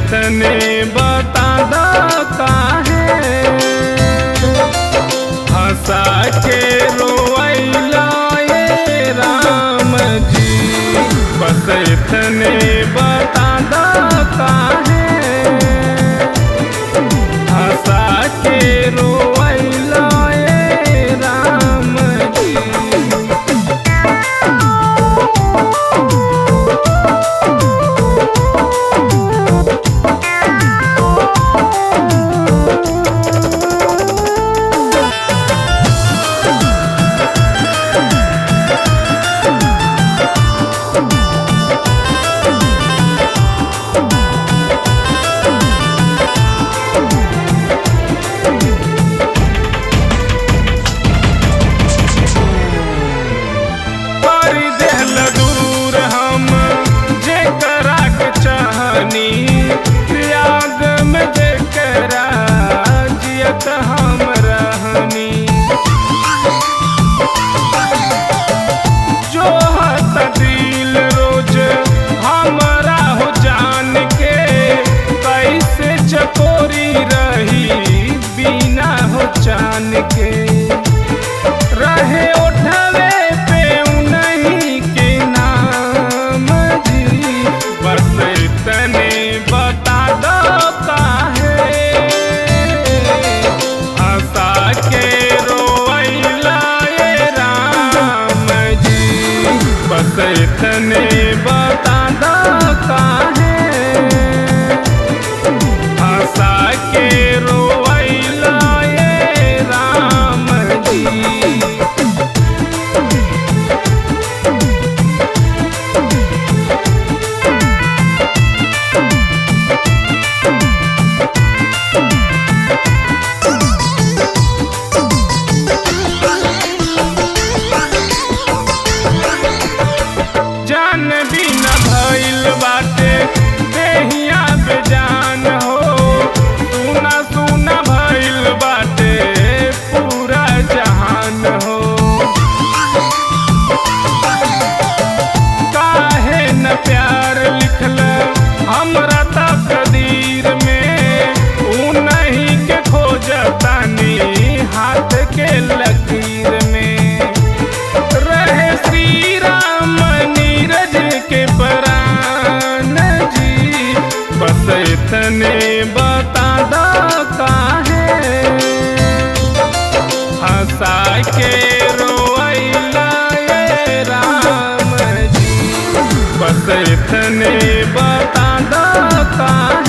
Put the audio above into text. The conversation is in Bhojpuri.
इतने बता दो काहे हंसा के रोइला ये राम जी। बस इतने बता दो काहे हंसा के रोइला ये राम जी। त्याग में जेकरा जियत हम रहनी जो हत दिल रोज हमरा हो जान के कैसे चकोरी रही बिना हो जान के रहे उठवे पे उन्हीं के नाम जी। बस इतने बता दो काहे हंसा के रोइला ये राम जी। बस इतने बता दो काहे हंसा के रोइला ये राम जी। जान बिना भइल बाटे देहिया बेजान हो। सुना सुना भइल बाटे पूरा जहान हो। काहे न प्यार लिखल हमरा तकदीर में उन्हीं के खोजतानी हाथ के लकीर में। रहे श्री राम नीरज के प्राण जी। बस इतने बता दो काहे हंसा के रोइला ये राम जी। बस इतने बता दो काहे